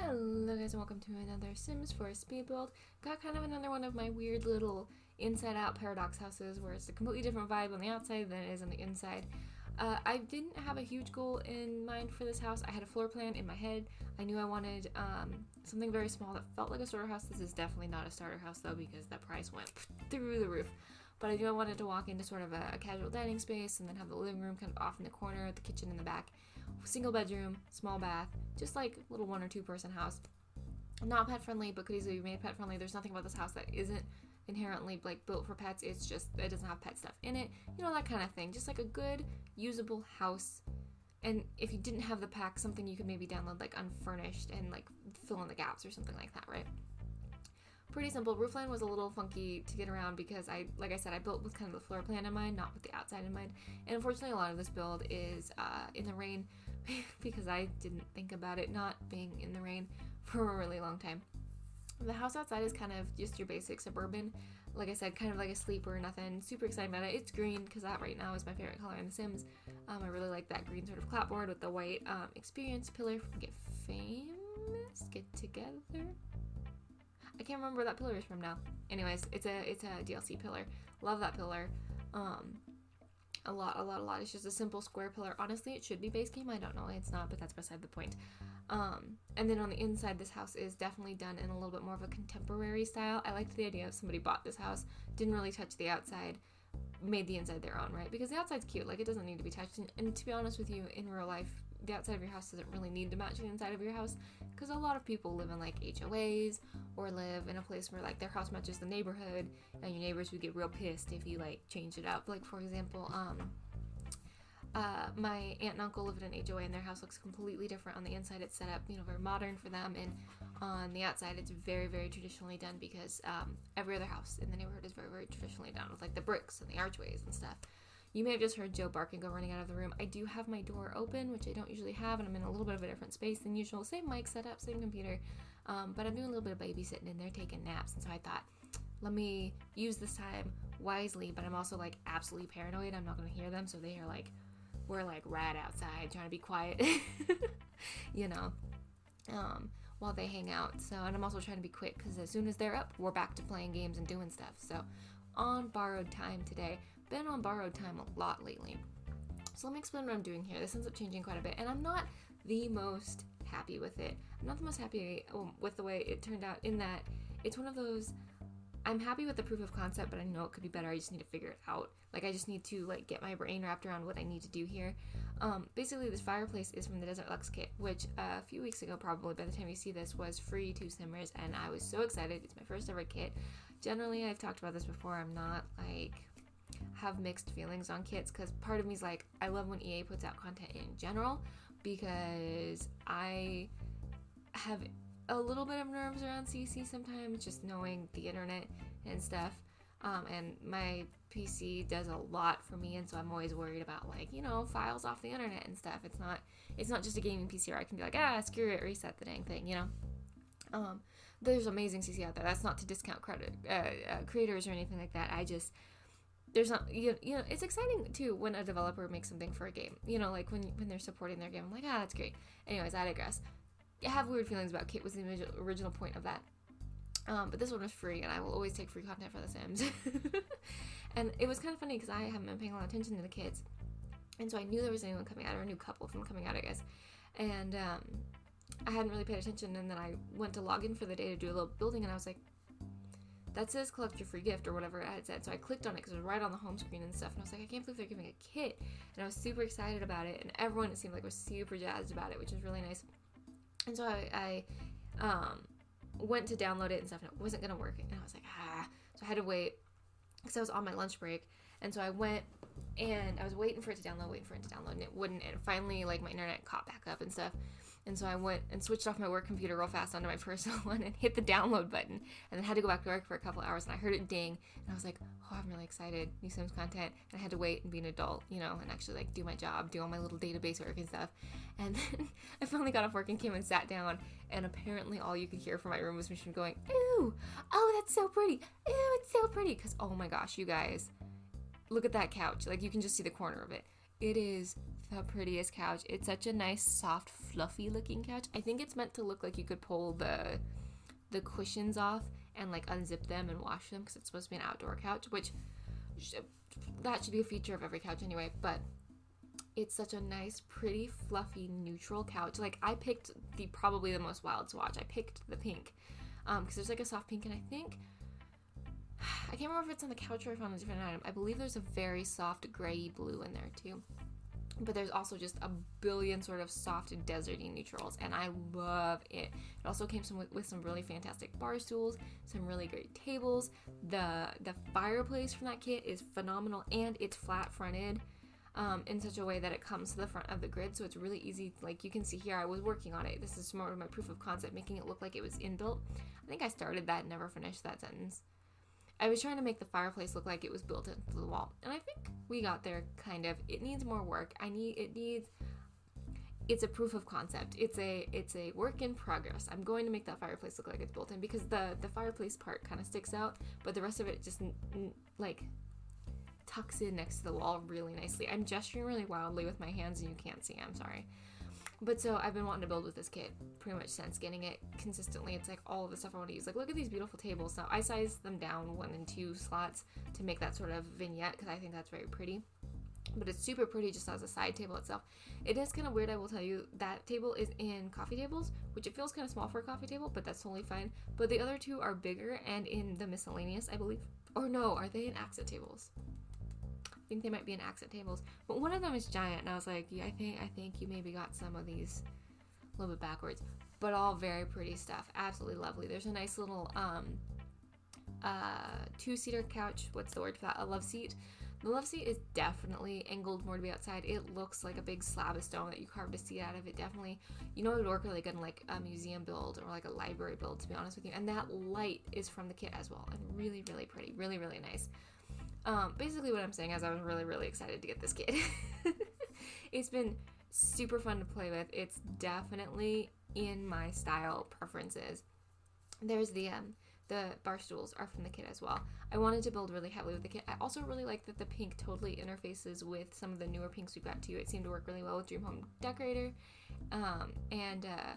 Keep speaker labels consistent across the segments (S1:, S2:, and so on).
S1: Hello guys and welcome to another Sims 4 speed build. Got kind of another one of my weird little inside out paradox houses where it's a completely different vibe on the outside than it is on the inside. I didn't have a huge goal in mind for this house. I had a floor plan in my head. I knew I wanted something very small that felt like a starter house. This is definitely not a starter house though because the price went through the roof. But I knew I wanted to walk into sort of a casual dining space and then have the living room kind of off in the corner, the kitchen in the back, single bedroom, small bath, just like little 1 or 2 person house. Not pet friendly, but could easily be made pet friendly. There's nothing about this house that isn't inherently like built for pets. It's just it doesn't have pet stuff in it, you know, that kind of thing. Just like a good usable house. And if you didn't have the pack, something you could maybe download like unfurnished and like fill in the gaps or something like that, right? Pretty simple. Roofline was a little funky to get around because like I said, I built with kind of the floor plan in mind, not with the outside in mind. And unfortunately, a lot of this build is in the rain because I didn't think about it not being in the rain for a really long time. The house outside is kind of just your basic suburban. Like I said, kind of like a sleeper, nothing super exciting about it. It's green because that right now is my favorite color in The Sims. I really like that green sort of clapboard with the white experience pillar from Get Famous, Get Together. I can't remember where that pillar is from now. Anyways, it's a DLC pillar. Love that pillar. A lot. It's just a simple square pillar. Honestly, it should be base game. I don't know. It's not, but that's beside the point. And then on the inside, this house is definitely done in a little bit more of a contemporary style. I liked the idea of somebody bought this house, didn't really touch the outside, made the inside their own, right? Because the outside's cute. Like, it doesn't need to be touched. And to be honest with you, in real life, the outside of your house doesn't really need to match the inside of your house because a lot of people live in like HOAs or live in a place where like their house matches the neighborhood and your neighbors would get real pissed if you like change it up. Like for example, my aunt and uncle live in an HOA and their house looks completely different. On the inside it's set up, you know, very modern for them, and on the outside it's very, very traditionally done because every other house in the neighborhood is very, very traditionally done with like the bricks and the archways and stuff. You may have just heard Joe bark and go running out of the room. I do have my door open, which I don't usually have, and I'm in a little bit of a different space than usual. Same mic setup, same computer, but I'm doing a little bit of babysitting and they're taking naps, and so I thought, let me use this time wisely, but I'm also like absolutely paranoid. I'm not going to hear them, so they are like, we're like right outside trying to be quiet, you know, while they hang out. So, and I'm also trying to be quick because as soon as they're up, we're back to playing games and doing stuff. So, on borrowed time today. Been on borrowed time a lot lately. So let me explain what I'm doing here. This ends up changing quite a bit, and I'm not the most happy with it. I'm not the most happy with the way it turned out, in that it's one of those, I'm happy with the proof of concept, but I know it could be better. I just need to figure it out. Like, I just need to like get my brain wrapped around what I need to do here. Basically, this fireplace is from the Desert Lux kit, which a few weeks ago, probably by the time you see this, was free to Simmers, and I was so excited. It's my first ever kit. Generally, I've talked about this before, I'm not like have mixed feelings on kits because part of me is like, I love when EA puts out content in general because I have a little bit of nerves around CC sometimes, just knowing the internet and stuff, and my PC does a lot for me, and so I'm always worried about like, you know, files off the internet and stuff. It's not just a gaming PC where I can be like, screw it, reset the dang thing, you know. There's amazing CC out there. That's not to discount creators or anything like that. There's not, you know, it's exciting too when a developer makes something for a game, you know, like when they're supporting their game. I'm like, that's great. Anyways, I digress. I have weird feelings about Kit, was the original point of that. But this one was free, and I will always take free content for The Sims. And it was kind of funny because I haven't been paying a lot of attention to the kids, and so I knew there was anyone coming out, or a new couple of them coming out, I guess. And I hadn't really paid attention, and then I went to log in for the day to do a little building, and I was like, that says collect your free gift or whatever it had said. So I clicked on it because it was right on the home screen and stuff. And I was like, I can't believe they're giving a kit. And I was super excited about it. And everyone, it seemed like, was super jazzed about it, which was really nice. And so I went to download it and stuff, and it wasn't going to work. And I was like, So I had to wait because I was on my lunch break. And so I went and I was waiting for it to download, and it wouldn't. And finally, like, my internet caught back up and stuff. And so I went and switched off my work computer real fast onto my personal one and hit the download button, and then had to go back to work for a couple hours, and I heard it ding, and I was like, I'm really excited, new Sims content, and I had to wait and be an adult, you know, and actually like do my job, do all my little database work and stuff. And then I finally got off work and came and sat down, and apparently all you could hear from my room was Mission going, ooh, oh, that's so pretty, ooh, it's so pretty, because oh my gosh, you guys, look at that couch, like you can just see the corner of it. It is the prettiest couch. It's such a nice, soft, fluffy looking couch. I think it's meant to look like you could pull the cushions off and like unzip them and wash them, because it's supposed to be an outdoor couch, which that should be a feature of every couch anyway. But it's such a nice, pretty, fluffy, neutral couch. Like, I picked probably the most wild swatch. I picked the pink, because there's like a soft pink, and I can't remember if it's on the couch or if on a different item. I believe there's a very soft gray blue in there too. But there's also just a billion sort of soft deserty neutrals, and I love it. It also came with some really fantastic bar stools, some really great tables. The fireplace from that kit is phenomenal, and it's flat fronted in such a way that it comes to the front of the grid, so it's really easy. Like, you can see here, I was working on it. This is more of my proof of concept, making it look like it was inbuilt. I think I started that and never finished that sentence. I was trying to make the fireplace look like it was built into the wall, and I think we got there, kind of. It needs more work. It's a proof of concept. It's a work in progress. I'm going to make that fireplace look like it's built in, because the fireplace part kind of sticks out, but the rest of it just like tucks in next to the wall really nicely. I'm gesturing really wildly with my hands, and you can't see. I'm sorry. But so I've been wanting to build with this kit pretty much since getting it consistently. It's like all of the stuff I want to use. Like, look at these beautiful tables. Now, I sized them down 1 and 2 slots to make that sort of vignette, because I think that's very pretty. But it's super pretty just as a side table itself. It is kind of weird, I will tell you. That table is in coffee tables, which it feels kind of small for a coffee table, but that's totally fine. But the other 2 are bigger and in the miscellaneous, I believe. Or no, are they in accent tables? I think they might be in accent tables, but one of them is giant, and I was like, yeah, I think you maybe got some of these a little bit backwards, but all very pretty stuff. Absolutely lovely. There's a nice little 2-seater couch. What's the word for that? A love seat. The love seat is definitely angled more to be outside. It looks like a big slab of stone that you carved a seat out of. It definitely, it would work really good in like a museum build or like a library build, to be honest with you. And that light is from the kit as well, and really, really pretty, really, really nice. Basically what I'm saying is I was really, really excited to get this kit. It's been super fun to play with. It's definitely in my style preferences. There's the bar stools are from the kit as well. I wanted to build really heavily with the kit. I also really like that the pink totally interfaces with some of the newer pinks we've got too. It seemed to work really well with Dream Home Decorator. I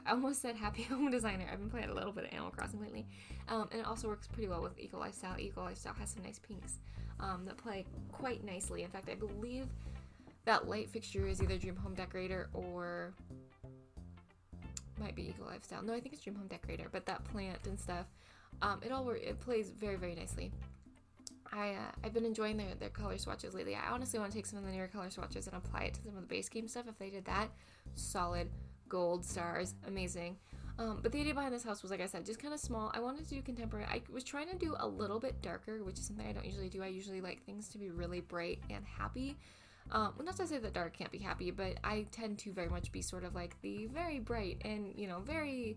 S1: almost said Happy Home Designer. I've been playing a little bit of Animal Crossing lately. And it also works pretty well with Eco Lifestyle. Eco Lifestyle has some nice pinks that play quite nicely. In fact, I believe that light fixture is either Dream Home Decorator or might be Eco Lifestyle. No, I think it's Dream Home Decorator, but that plant and stuff, it plays very, very nicely. I've been enjoying their color swatches lately. I honestly want to take some of the newer color swatches and apply it to some of the base game stuff. If they did that, solid gold stars, amazing. But the idea behind this house was, like I said, just kind of small. I wanted to do contemporary. I was trying to do a little bit darker, which is something I don't usually do. I usually like things to be really bright and happy. Well, not to say that dark can't be happy, but I tend to very much be sort of like the very bright and, very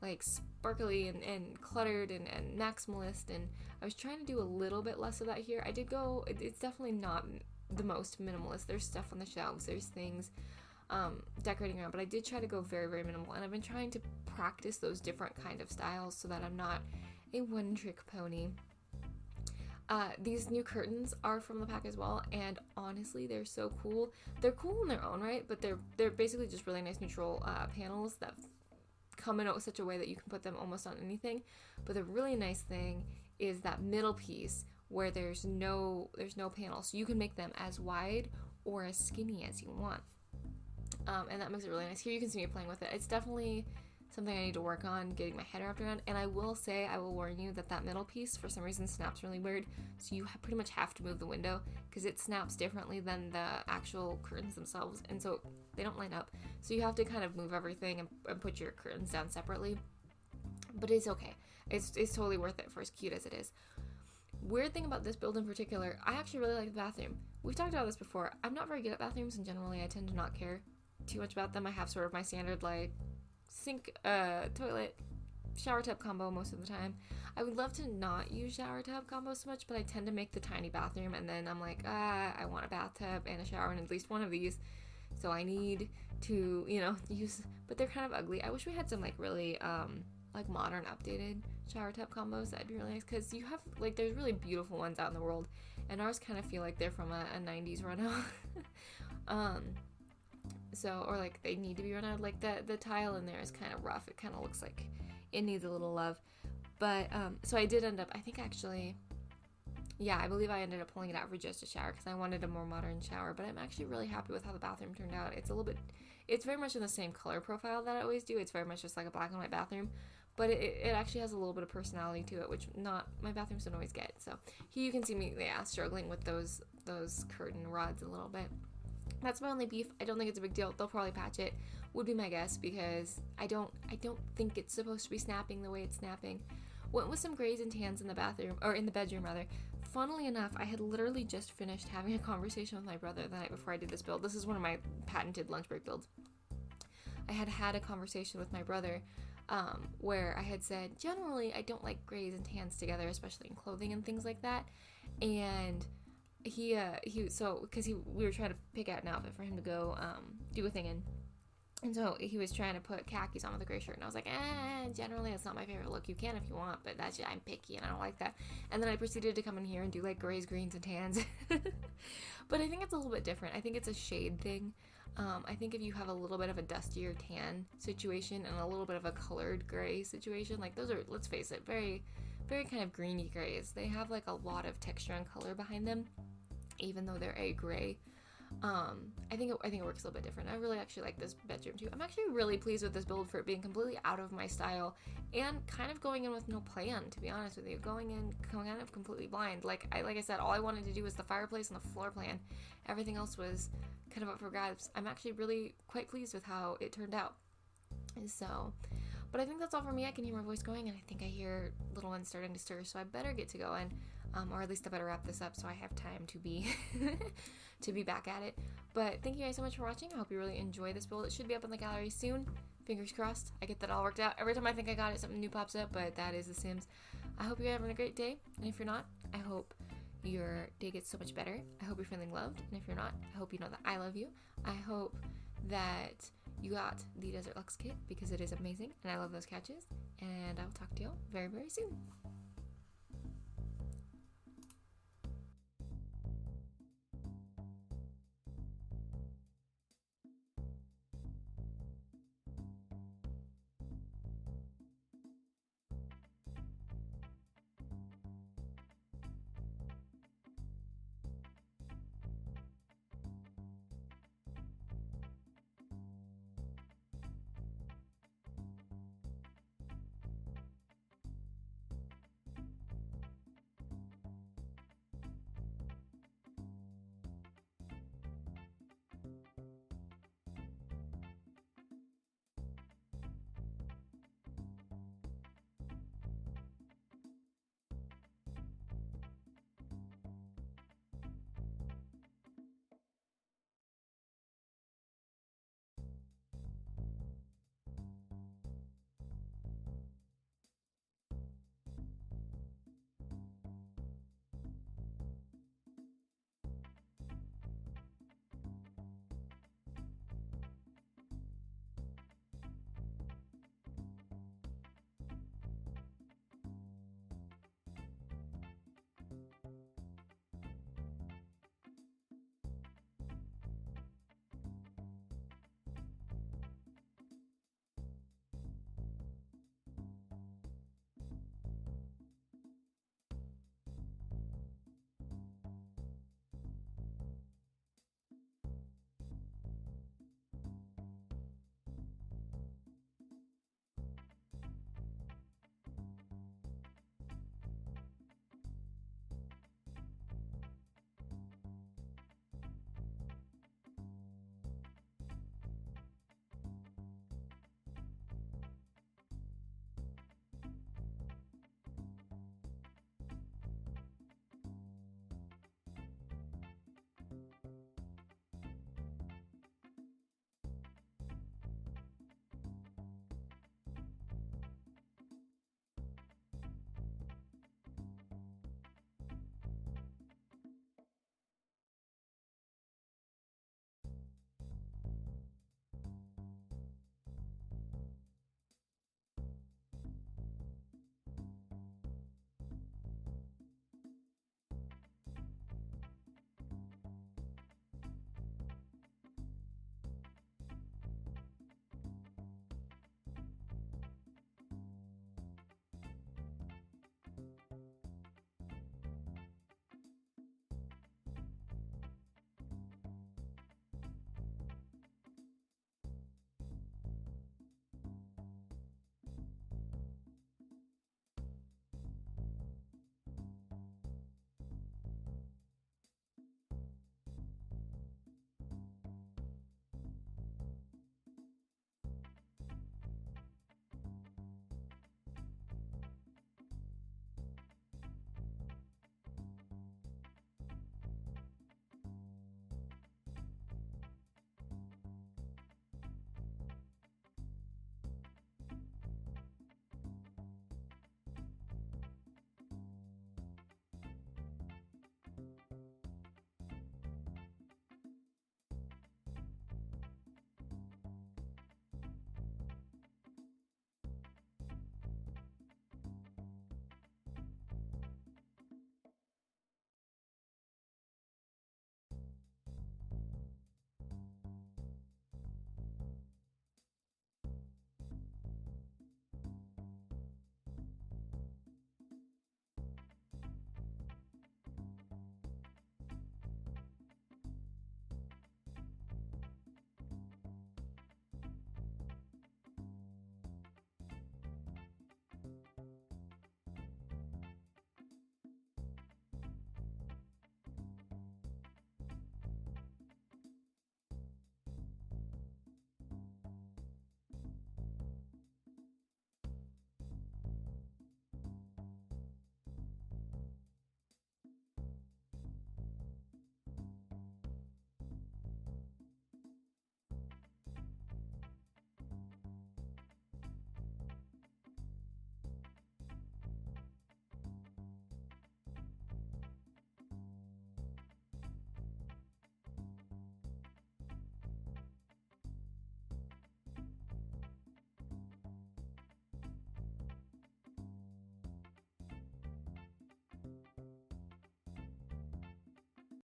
S1: like sparkly and cluttered and maximalist, and I was trying to do a little bit less of that here. It's definitely not the most minimalist. There's stuff on the shelves, there's things decorating around, but I did try to go very, very minimal, and I've been trying to practice those different kind of styles so that I'm not a one-trick pony. These new curtains are from the pack as well, and honestly, they're so cool. They're cool in their own right, but they're basically just really nice neutral panels that come in such a way that you can put them almost on anything. But the really nice thing is that middle piece where there's no panel, so you can make them as wide or as skinny as you want, and that makes it really nice. Here you can see me playing with it. It's definitely something I need to work on getting my head wrapped around, and I will warn you that middle piece for some reason snaps really weird, so you pretty much have to move the window because it snaps differently than the actual curtains themselves, and so they don't line up, so you have to kind of move everything and put your curtains down separately. But it's okay. It's totally worth it for as cute as it is. Weird thing about this build in particular, I actually really like the bathroom. We've talked about this before. I'm not very good at bathrooms, and generally I tend to not care too much about them. I have sort of my standard like sink, toilet, shower tub combo most of the time. I would love to not use shower tub combo so much, but I tend to make the tiny bathroom, and then I'm like, I want a bathtub and a shower and at least one of these, so I need to, use, but they're kind of ugly. I wish we had some like really, like modern updated shower tub combos. That'd be really nice, because you have, like, there's really beautiful ones out in the world, and ours kind of feel like they're from a 90s run-out. So, or like they need to be run out. Like the tile in there is kind of rough. It kind of looks like it needs a little love. But so I did end up, I think actually, yeah, I believe I ended up pulling it out for just a shower because I wanted a more modern shower. But I'm actually really happy with how the bathroom turned out. It's a little bit, it's very much in the same color profile that I always do. It's very much just like a black and white bathroom. But it actually has a little bit of personality to it, which not my bathrooms don't always get. So here you can see me, yeah, struggling with those curtain rods a little bit. That's my only beef. I don't think it's a big deal. They'll probably patch it, would be my guess, because I don't think it's supposed to be snapping the way it's snapping. Went with some grays and tans in the bathroom, or in the bedroom rather. Funnily enough, I had literally just finished having a conversation with my brother the night before I did this build. This is one of my patented lunch break builds. I had a conversation with my brother where I had said, generally, I don't like grays and tans together, especially in clothing and things like that. And we were trying to pick out an outfit for him to go do a thing in. And so he was trying to put khakis on with a gray shirt, and I was like, generally it's not my favorite look. You can if you want, but I'm picky and I don't like that. And then I proceeded to come in here and do like grays, greens, and tans. But I think it's a little bit different. I think it's a shade thing. I think if you have a little bit of a dustier tan situation and a little bit of a colored gray situation, like those are, let's face it, very, very kind of greeny grays. They have like a lot of texture and color behind them, even though they're a gray. I think it works a little bit different. I really actually like this bedroom too. I'm actually really pleased with this build for it being completely out of my style and kind of going in with no plan, to be honest with you. Going kind of completely blind. Like I said, all I wanted to do was the fireplace and the floor plan. Everything else was kind of up for grabs. I'm actually really quite pleased with how it turned out. So, but I think that's all for me. I can hear my voice going, and I think I hear little ones starting to stir, so I better get to going. Or at least I better wrap this up so I have time to be to be back at it. But thank you guys so much for watching. I hope you really enjoy this build. It should be up in the gallery soon. Fingers crossed. I get that all worked out. Every time I think I got it, something new pops up, but that is The Sims. I hope you're having a great day, and if you're not, I hope your day gets so much better. I hope you're feeling loved, and if you're not, I hope you know that I love you. I hope that you got the Desert Luxe kit because it is amazing, and I love those catches, and I will talk to you all very, very soon.